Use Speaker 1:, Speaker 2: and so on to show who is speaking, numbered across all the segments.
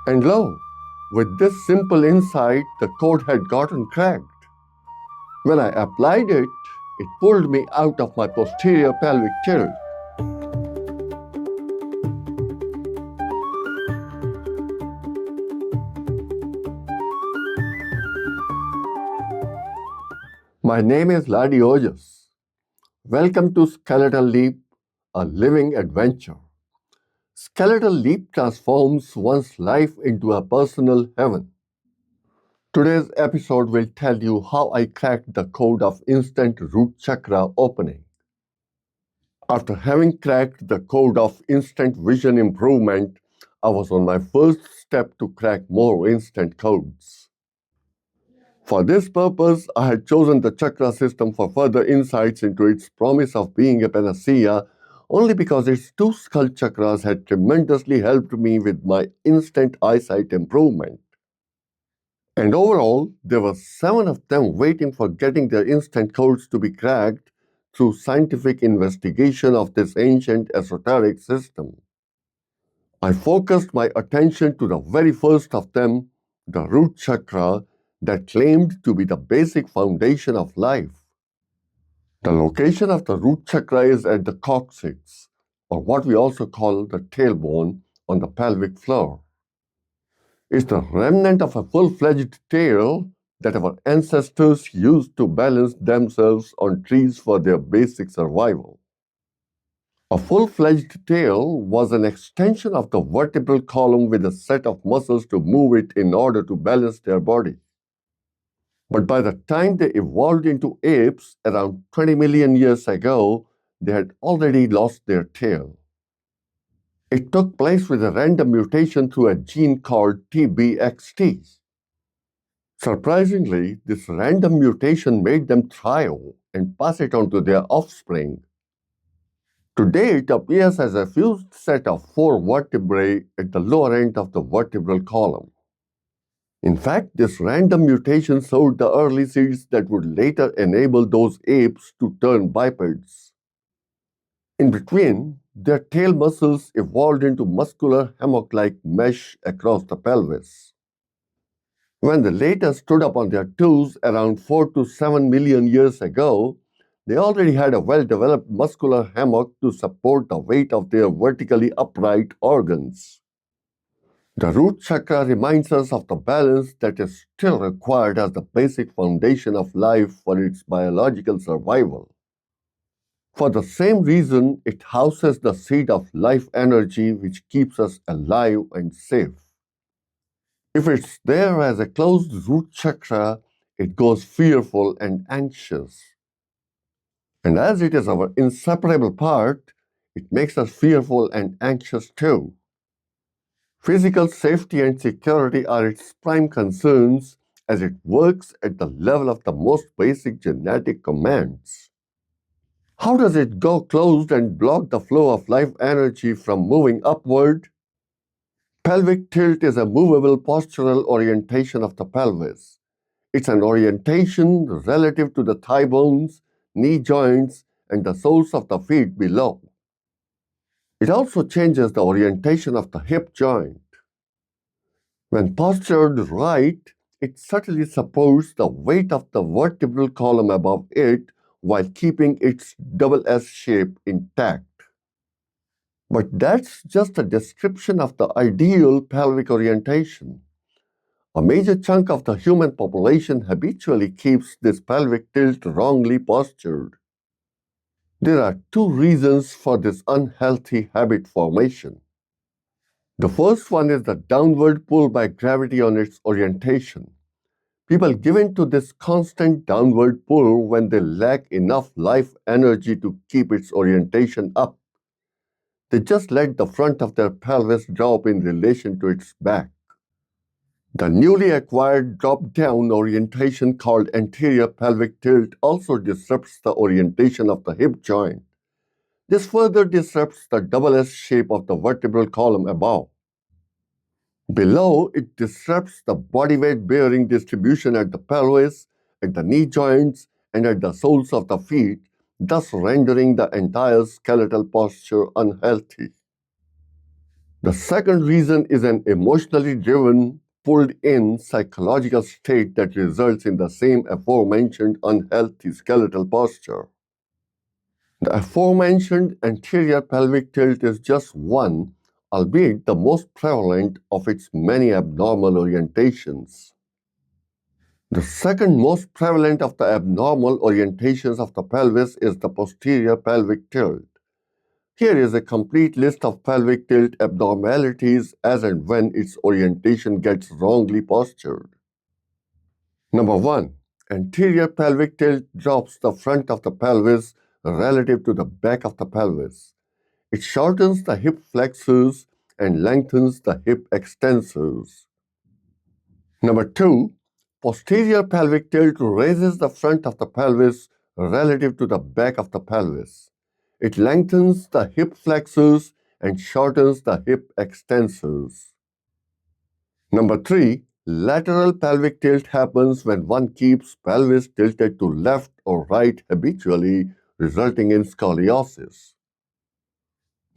Speaker 1: And lo, with this simple insight, the code had gotten cracked. When I applied it, it pulled me out of my posterior pelvic tilt. My name is Ladi Ojas. Welcome to Skeletal Leap, a living adventure. Skeletal Leap transforms one's life into a personal heaven. Today's episode will tell you how I cracked the code of instant root chakra opening. After having cracked the code of instant vision improvement, I was on my first step to crack more instant codes. For this purpose, I had chosen the chakra system for further insights into its promise of being a panacea only because its two skull chakras had tremendously helped me with my instant eyesight improvement. And overall, there were 7 of them waiting for getting their instant codes to be cracked through scientific investigation of this ancient esoteric system. I focused my attention to the very first of them, the root chakra, that claimed to be the basic foundation of life. The location of the root chakra is at the coccyx, or what we also call the tailbone, on the pelvic floor. It's the remnant of a full-fledged tail that our ancestors used to balance themselves on trees for their basic survival. A full-fledged tail was an extension of the vertebral column with a set of muscles to move it in order to balance their body. But by the time they evolved into apes around 20 million years ago, they had already lost their tail. It took place with a random mutation through a gene called TBXT. Surprisingly, this random mutation made them thrive and pass it on to their offspring. Today, it appears as a fused set of 4 vertebrae at the lower end of the vertebral column. In fact, this random mutation sowed the early seeds that would later enable those apes to turn bipeds. In between, their tail muscles evolved into muscular hammock-like mesh across the pelvis. When they later stood up on their toes around 4 to 7 million years ago, they already had a well-developed muscular hammock to support the weight of their vertically upright organs. The root chakra reminds us of the balance that is still required as the basic foundation of life for its biological survival. For the same reason, it houses the seed of life energy which keeps us alive and safe. If it's there as a closed root chakra, it goes fearful and anxious. And as it is our inseparable part, it makes us fearful and anxious too. Physical safety and security are its prime concerns as it works at the level of the most basic genetic commands. How does it go closed and block the flow of life energy from moving upward? Pelvic tilt is a movable postural orientation of the pelvis. It's an orientation relative to the thigh bones, knee joints, and the soles of the feet below. It also changes the orientation of the hip joint. When postured right, it subtly supports the weight of the vertebral column above it while keeping its double S shape intact. But that's just a description of the ideal pelvic orientation. A major chunk of the human population habitually keeps this pelvic tilt wrongly postured. There are 2 reasons for this unhealthy habit formation. The first one is the downward pull by gravity on its orientation. People give in to this constant downward pull when they lack enough life energy to keep its orientation up. They just let the front of their pelvis drop in relation to its back. The newly acquired drop-down orientation called anterior pelvic tilt also disrupts the orientation of the hip joint. This further disrupts the double S shape of the vertebral column above. Below, it disrupts the body weight bearing distribution at the pelvis, at the knee joints, and at the soles of the feet, thus rendering the entire skeletal posture unhealthy. The second reason is an emotionally driven, pulled-in psychological state that results in the same aforementioned unhealthy skeletal posture. The aforementioned anterior pelvic tilt is just one, albeit the most prevalent of its many abnormal orientations. The second most prevalent of the abnormal orientations of the pelvis is the posterior pelvic tilt. Here is a complete list of pelvic tilt abnormalities as and when its orientation gets wrongly postured. Number 1. Anterior pelvic tilt drops the front of the pelvis relative to the back of the pelvis. It shortens the hip flexors and lengthens the hip extensors. Number 2. Posterior pelvic tilt raises the front of the pelvis relative to the back of the pelvis. It lengthens the hip flexors and shortens the hip extensors. Number 3. Lateral pelvic tilt happens when one keeps pelvis tilted to left or right habitually, resulting in scoliosis.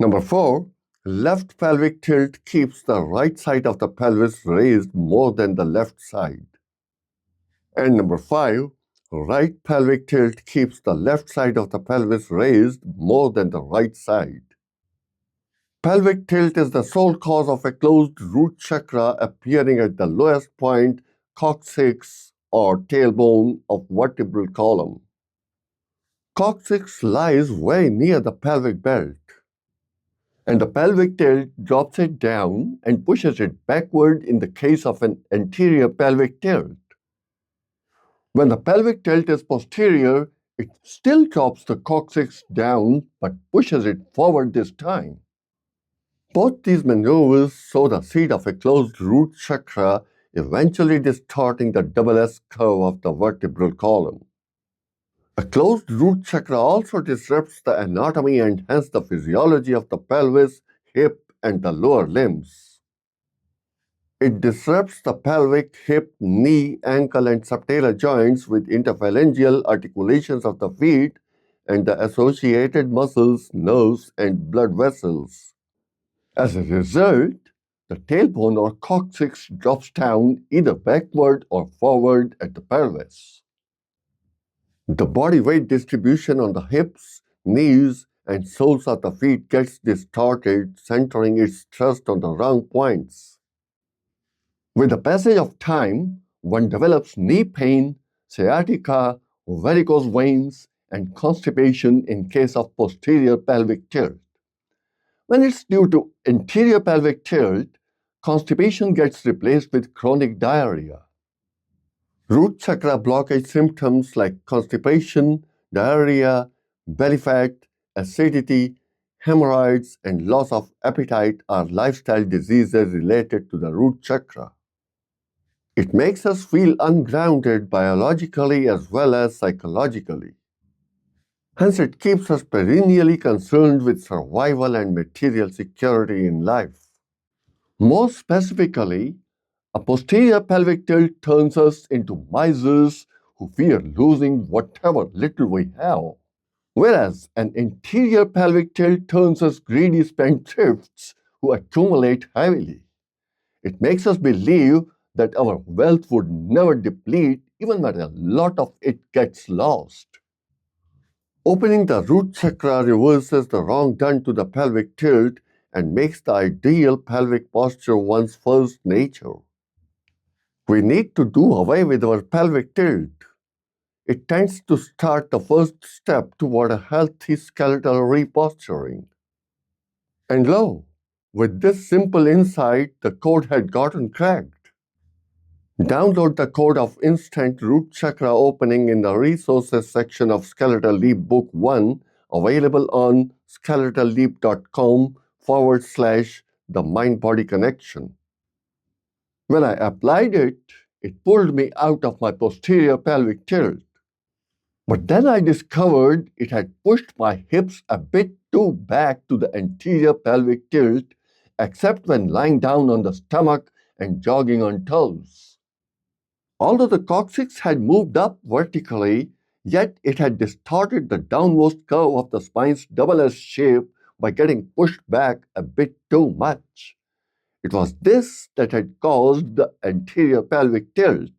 Speaker 1: Number 4. Left pelvic tilt keeps the right side of the pelvis raised more than the left side. And number 5. Right pelvic tilt keeps the left side of the pelvis raised more than the right side. Pelvic tilt is the sole cause of a closed root chakra appearing at the lowest point, coccyx or tailbone of vertebral column. Coccyx lies very near the pelvic belt, and the pelvic tilt drops it down and pushes it backward in the case of an anterior pelvic tilt. When the pelvic tilt is posterior, it still drops the coccyx down but pushes it forward this time. Both these maneuvers sow the seed of a closed root chakra, eventually distorting the double S curve of the vertebral column. A closed root chakra also disrupts the anatomy and hence the physiology of the pelvis, hip, and the lower limbs. It disrupts the pelvic, hip, knee, ankle, and subtalar joints with interphalangeal articulations of the feet and the associated muscles, nerves, and blood vessels. As a result, the tailbone or coccyx drops down either backward or forward at the pelvis. The body weight distribution on the hips, knees, and soles of the feet gets distorted, centering its thrust on the wrong points. With the passage of time, one develops knee pain, sciatica, varicose veins, and constipation in case of posterior pelvic tilt. When it's due to anterior pelvic tilt, constipation gets replaced with chronic diarrhea. Root chakra blockage symptoms like constipation, diarrhea, belly fat, acidity, hemorrhoids, and loss of appetite are lifestyle diseases related to the root chakra. It makes us feel ungrounded biologically as well as psychologically. Hence, it keeps us perennially concerned with survival and material security in life. More specifically, a posterior pelvic tilt turns us into misers who fear losing whatever little we have, whereas an anterior pelvic tilt turns us greedy spendthrifts who accumulate heavily. It makes us believe that our wealth would never deplete even when a lot of it gets lost. Opening the root chakra reverses the wrong done to the pelvic tilt and makes the ideal pelvic posture one's first nature. We need to do away with our pelvic tilt. It tends to start the first step toward a healthy skeletal reposturing. And lo, with this simple insight, the code had gotten cracked. Download the code of instant root chakra opening in the resources section of Skeletal Leap Book 1, available on skeletalleap.com/the mind-body connection. When I applied it, it pulled me out of my posterior pelvic tilt. But then I discovered it had pushed my hips a bit too back to the anterior pelvic tilt, except when lying down on the stomach and jogging on toes. Although the coccyx had moved up vertically, yet it had distorted the downmost curve of the spine's double S shape by getting pushed back a bit too much. It was this that had caused the anterior pelvic tilt.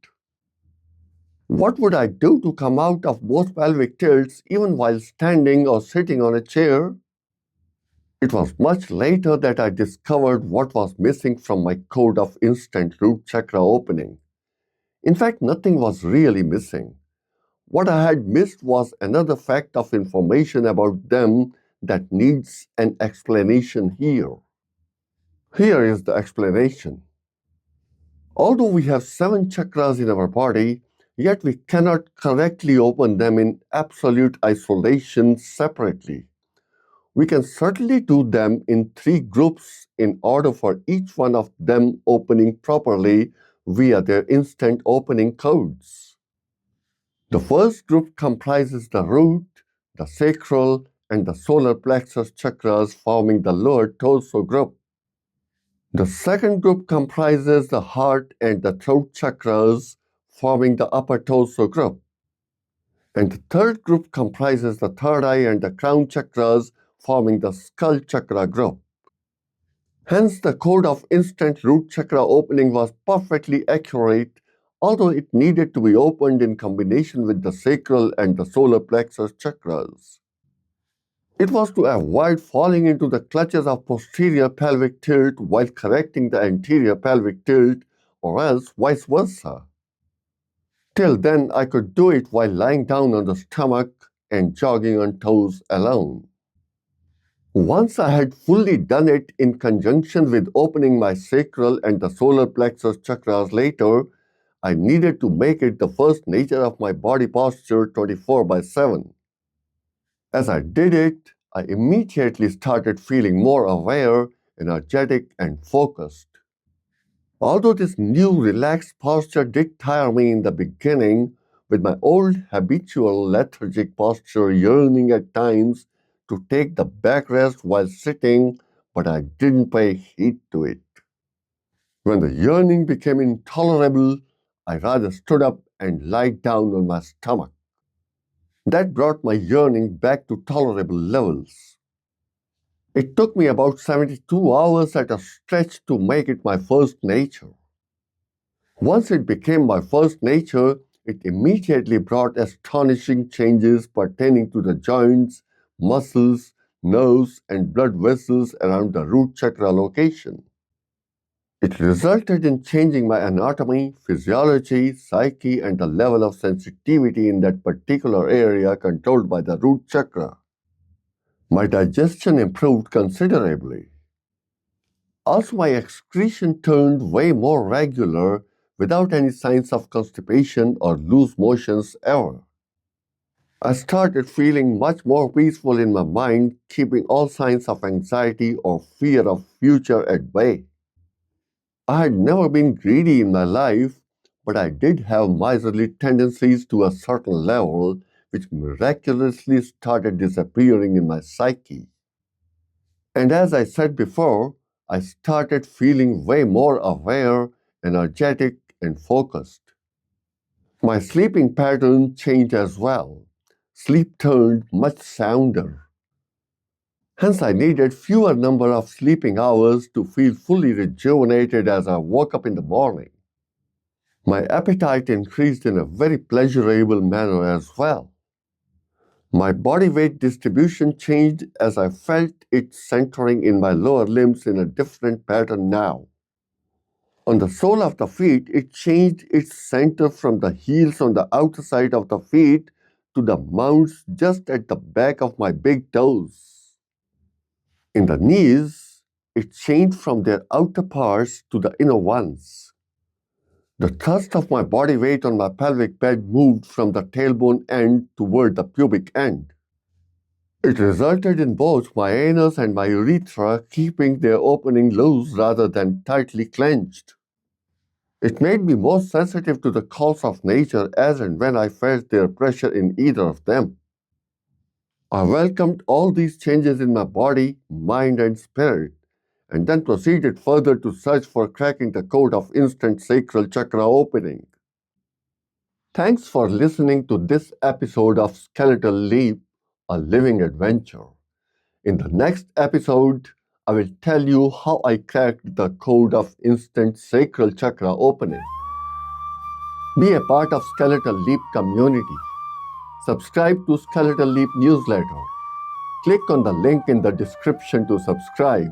Speaker 1: What would I do to come out of both pelvic tilts even while standing or sitting on a chair? It was much later that I discovered what was missing from my code of instant root chakra opening. In fact, nothing was really missing. What I had missed was another fact of information about them that needs an explanation here. Here is the explanation. Although we have 7 chakras in our body, yet we cannot correctly open them in absolute isolation separately. We can certainly do them in 3 groups in order for each one of them opening properly via their instant opening codes. The first group comprises the root, the sacral, and the solar plexus chakras forming the lower torso group. The second group comprises the heart and the throat chakras forming the upper torso group. And the third group comprises the third eye and the crown chakras forming the skull chakra group. Hence, the code of instant root chakra opening was perfectly accurate, although it needed to be opened in combination with the sacral and the solar plexus chakras. It was to avoid falling into the clutches of posterior pelvic tilt while correcting the anterior pelvic tilt, or else vice versa. Till then, I could do it while lying down on the stomach and jogging on toes alone. Once I had fully done it in conjunction with opening my sacral and the solar plexus chakras later, I needed to make it the first nature of my body posture 24/7. As I did it, I immediately started feeling more aware, energetic, and focused. Although this new relaxed posture did tire me in the beginning, with my old habitual lethargic posture yearning at times to take the backrest while sitting, but I didn't pay heed to it. When the yearning became intolerable, I rather stood up and lied down on my stomach. That brought my yearning back to tolerable levels. It took me about 72 hours at a stretch to make it my first nature. Once it became my first nature, it immediately brought astonishing changes pertaining to the joints, muscles, nerves, and blood vessels around the root chakra location. It resulted in changing my anatomy, physiology, psyche, and the level of sensitivity in that particular area controlled by the root chakra. My digestion improved considerably. Also, my excretion turned way more regular without any signs of constipation or loose motions ever. I started feeling much more peaceful in my mind, keeping all signs of anxiety or fear of future at bay. I had never been greedy in my life, but I did have miserly tendencies to a certain level, which miraculously started disappearing in my psyche. And as I said before, I started feeling way more aware, energetic, and focused. My sleeping pattern changed as well. Sleep turned much sounder. Hence, I needed fewer number of sleeping hours to feel fully rejuvenated as I woke up in the morning. My appetite increased in a very pleasurable manner as well. My body weight distribution changed as I felt it centering in my lower limbs in a different pattern now. On the sole of the feet, it changed its center from the heels on the outer side of the feet to the mounts just at the back of my big toes. In the knees, it changed from their outer parts to the inner ones. The thrust of my body weight on my pelvic bed moved from the tailbone end toward the pubic end. It resulted in both my anus and my urethra keeping their opening loose rather than tightly clenched. It made me more sensitive to the calls of nature as and when I felt their pressure in either of them. I welcomed all these changes in my body, mind, and spirit, and then proceeded further to search for cracking the code of instant sacral chakra opening. Thanks for listening to this episode of Skeletal Leap, a living adventure. In the next episode, I will tell you how I cracked the code of instant sacral chakra opening. Be a part of Skeletal Leap community. Subscribe to Skeletal Leap newsletter. Click on the link in the description to subscribe.